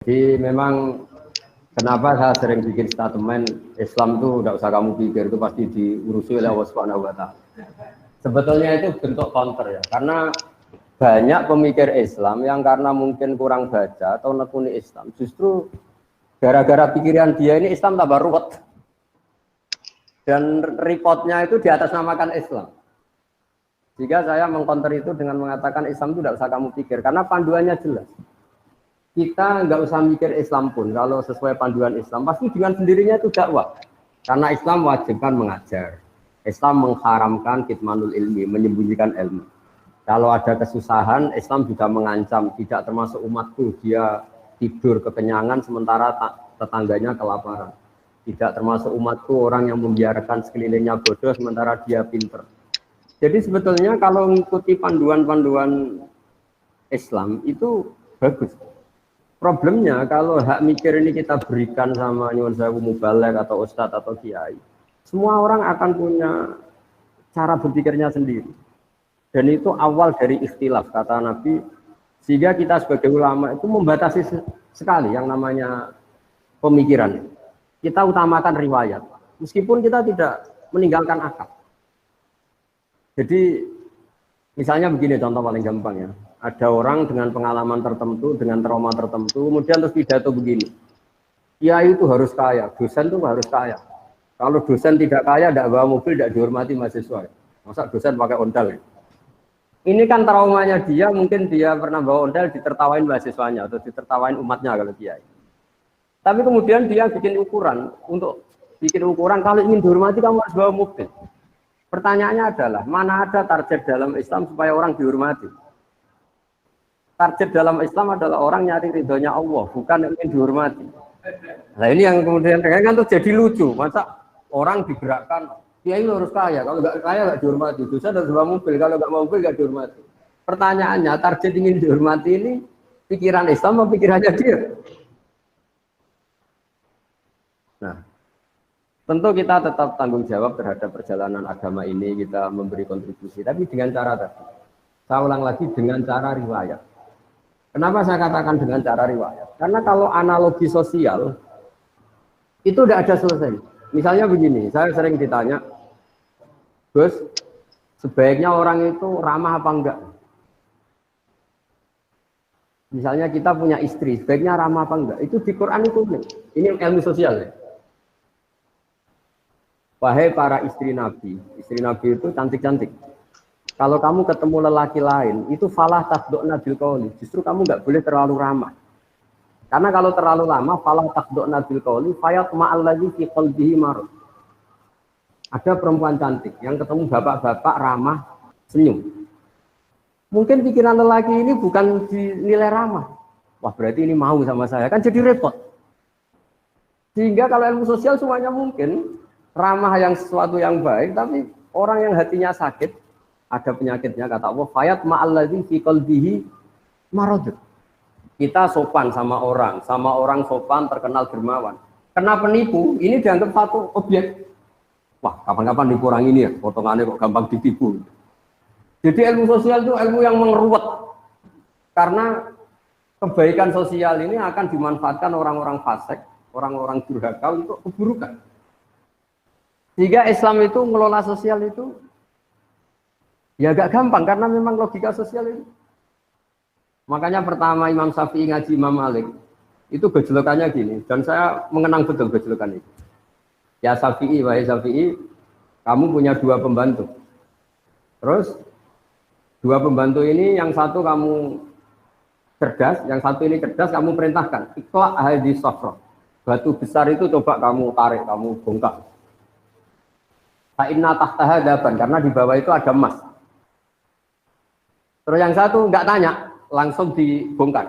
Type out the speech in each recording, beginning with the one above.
Jadi memang kenapa saya sering bikin statement Islam itu tidak usah kamu pikir, itu pasti diurusi oleh Allah Subhanahu wa Ta'ala. Sebetulnya itu bentuk counter ya, karena banyak pemikir Islam yang karena mungkin kurang baca atau nekuni Islam, justru gara-gara pikiran dia ini Islam tambah ruwet. Dan reportnya itu diatasnamakan Islam. Jika saya mengcounter itu dengan mengatakan Islam itu tidak usah kamu pikir, karena panduannya jelas. Kita nggak usah mikir Islam pun, kalau sesuai panduan Islam, pasti dengan sendirinya itu dakwah. Karena Islam wajibkan mengajar. Islam mengharamkan kitmanul ilmi, menyembunyikan ilmu. Kalau ada kesusahan, Islam juga mengancam, tidak termasuk umatku, dia tidur kekenyangan sementara tetangganya kelaparan. Tidak termasuk umatku orang yang membiarkan sekelilingnya bodoh sementara dia pinter. Jadi sebetulnya kalau mengikuti panduan-panduan Islam itu bagus. Problemnya kalau hak mikir ini kita berikan sama nyuwun sewu mubalek atau ustadz atau kiai, semua orang akan punya cara berpikirnya sendiri. Dan itu awal dari ikhtilaf kata Nabi, sehingga kita sebagai ulama itu membatasi sekali yang namanya pemikiran. Kita utamakan riwayat, meskipun kita tidak meninggalkan akal. Jadi misalnya begini contoh paling gampang ya. Ada orang dengan pengalaman tertentu, dengan trauma tertentu, kemudian terus pidato begini. Kiai itu harus kaya, dosen itu harus kaya. Kalau dosen tidak kaya, tidak bawa mobil, tidak dihormati mahasiswa. Masa dosen pakai ondel? Ya? Ini kan traumanya dia, mungkin dia pernah bawa ondel, ditertawain mahasiswanya, atau ditertawain umatnya kalau kiai. Tapi kemudian dia bikin ukuran, untuk bikin ukuran, kalau ingin dihormati kamu harus bawa mobil. Pertanyaannya adalah, mana ada target dalam Islam supaya orang dihormati? Target dalam Islam adalah orang nyari ridhonya Allah, bukan ingin dihormati. Nah ini yang kemudian kan tuh jadi lucu, masa orang digerakkan, kiai harus kaya, kalau nggak kaya nggak dihormati, dosa harus bawa mobil, kalau nggak mau mobil nggak dihormati. Pertanyaannya, target ingin dihormati ini pikiran Islam atau pikirannya dia? Nah, tentu kita tetap tanggung jawab terhadap perjalanan agama ini, kita memberi kontribusi, tapi dengan cara tadi. Saya ulang lagi, dengan cara riwayat. Kenapa saya katakan dengan cara riwayat? Karena kalau analogi sosial, itu tidak ada selesai. Misalnya begini, saya sering ditanya, Gus, sebaiknya orang itu ramah apa enggak? Misalnya kita punya istri, sebaiknya ramah apa enggak? Itu di Quran itu, ini ilmu sosial ya. Wahai para istri Nabi itu cantik-cantik. Kalau kamu ketemu lelaki lain, itu falah tasdokna bil qauli. Justru kamu nggak boleh terlalu ramah. Karena kalau terlalu lama, falah tasdokna bil qauli, fayat ma'alladzi fi qalbihi marad. Ada perempuan cantik yang ketemu bapak-bapak ramah, senyum. Mungkin pikiran lelaki ini bukan dinilai ramah. Wah, berarti ini mau sama saya, kan jadi repot. Sehingga kalau ilmu sosial semuanya mungkin ramah yang sesuatu yang baik, tapi orang yang hatinya sakit, ada penyakitnya, kata Allah, fayat ma'alladzi fi qalbihi marad. Kita sopan sama orang sopan terkenal dermawan. Kena penipu, ini dianggap satu objek. Wah, kapan-kapan nipu orang ini ya, potongannya kok gampang ditipu. Jadi ilmu sosial itu ilmu yang mengeruwet. Karena kebaikan sosial ini akan dimanfaatkan orang-orang fasik, orang-orang durhaka untuk keburukan. Sehingga Islam itu mengelola sosial itu ya agak gampang karena memang logika sosial itu. Makanya pertama Imam Syafi'i ngaji Imam Malik itu gejolokannya gini, dan saya mengenang betul gejolokan itu. Ya Syafi'i, wahai Syafi'i, kamu punya dua pembantu. Terus dua pembantu ini yang satu kamu cerdas, yang satu ini cerdas, kamu perintahkan ikhla hadis safra. Batu besar itu coba kamu tarik, kamu bongkar. Fa'inna tahtaha daban, karena di bawah itu ada emas. Terus yang satu nggak tanya, langsung dibongkar.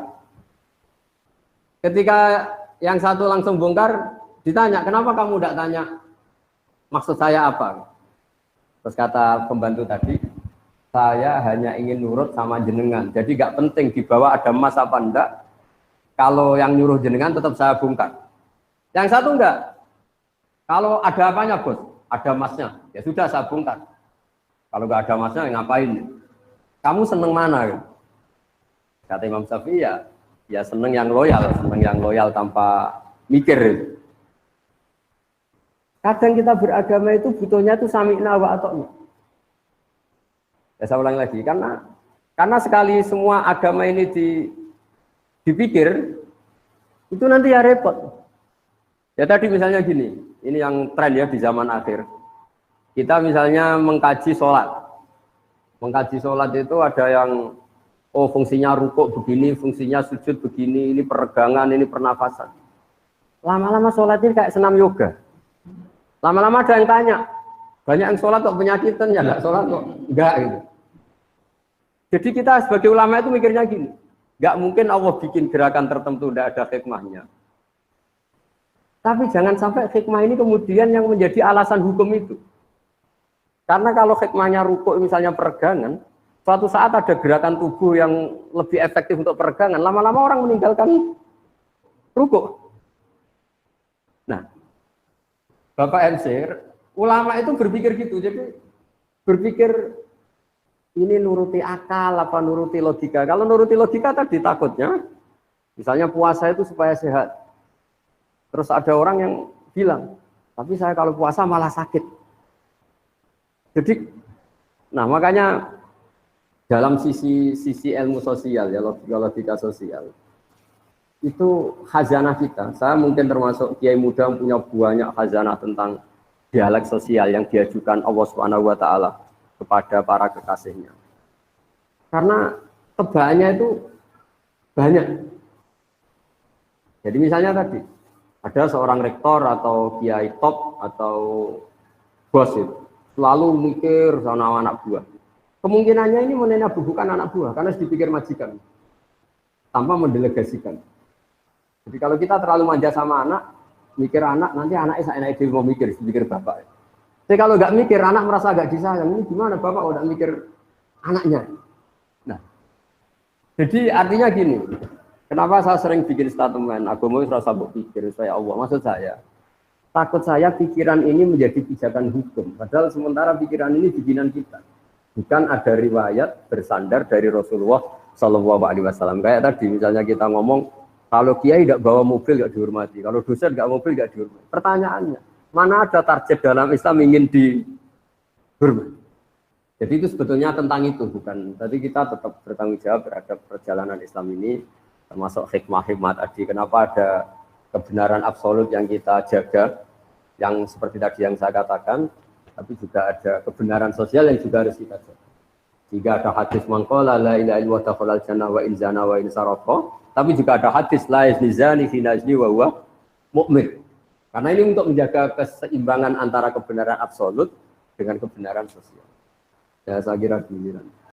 Ketika yang satu langsung bongkar, ditanya, kenapa kamu nggak tanya maksud saya apa? Terus kata pembantu tadi, saya hanya ingin nurut sama jenengan. Jadi nggak penting di bawah ada emas apa enggak. Kalau yang nyuruh jenengan tetap saya bongkar. Yang satu enggak. Kalau ada apanya bos? Ada emasnya. Ya sudah saya bongkar. Kalau nggak ada emasnya ngapain? Kamu seneng mana? Kata Imam Syafi'i, Ya seneng yang loyal tanpa mikir. Kadang kita beragama itu butuhnya itu sami'na wa ata'na. Ya saya ulang lagi, karena sekali semua agama ini dipikir, itu nanti ya repot. Ya tadi misalnya gini, ini yang tren ya di zaman akhir. Kita misalnya mengkaji sholat. Mengkaji sholat itu ada yang, oh fungsinya rukuk begini, fungsinya sujud begini, ini peregangan, ini pernafasan. Lama-lama sholat ini kayak senam yoga. Lama-lama ada yang tanya, banyak yang sholat kok penyakitan, ya nggak sholat kok enggak gitu. Jadi kita sebagai ulama itu mikirnya gini, nggak mungkin Allah bikin gerakan tertentu tidak ada hikmahnya. Tapi jangan sampai hikmah ini kemudian yang menjadi alasan hukum itu. Karena kalau hikmahnya rukuk misalnya peregangan, suatu saat ada gerakan tubuh yang lebih efektif untuk peregangan, lama-lama orang meninggalkan rukuk. Nah, Bapak MC, ulama itu berpikir gitu, jadi berpikir ini nuruti akal apa nuruti logika. Kalau nuruti logika tadi takutnya, misalnya puasa itu supaya sehat. Terus ada orang yang bilang, tapi saya kalau puasa malah sakit. Jadi, nah makanya dalam sisi ilmu sosial ya logika sosial itu khazanah kita. Saya mungkin termasuk kiai muda yang punya banyak khazanah tentang dialek sosial yang diajukan Allah Subhanahu wa taala kepada para kekasihnya. Karena tebaannya itu banyak. Jadi misalnya tadi ada seorang rektor atau kiai top atau bos itu selalu mikir sama anak buah. Kemungkinannya ini menenabuhkan anak buah karena dipikir majikan tanpa mendelegasikan. Jadi kalau kita terlalu manja sama anak, mikir anak, nanti anaknya seenaknya dia mau mikir, dipikir bapak. Tapi kalau nggak mikir, anak merasa agak disayang. Ini gimana bapak udah mikir anaknya? Nah, jadi artinya gini, kenapa saya sering bikin statement, agama itu rasa berpikir, saya Allah, maksud saya, takut saya pikiran ini menjadi pijakan hukum, padahal sementara pikiran ini bikinan kita. Bukan ada riwayat bersandar dari Rasulullah Shallallahu Alaihi Wasallam. Kayak tadi misalnya kita ngomong, kalau kiai tidak bawa mobil tidak dihormati, kalau dosen nggak mobil tidak dihormati. Pertanyaannya, mana ada target dalam Islam ingin dihormati? Jadi itu sebetulnya tentang itu, bukan. Tadi kita tetap bertanggung jawab terhadap perjalanan Islam ini, termasuk hikmah-hikmah tadi. Kenapa ada kebenaran absolut yang kita jaga, yang seperti tadi yang saya katakan, tapi juga ada kebenaran sosial yang juga harus kita jaga. Jika ada hadis mangkola la ilaha illallah dakhalal jannah wa in zana wa in saraqa, tapi juga ada hadis la yazni zani fi najli wa huwa mu'min. Karena ini untuk menjaga keseimbangan antara kebenaran absolut dengan kebenaran sosial. Ya saya kira giliran.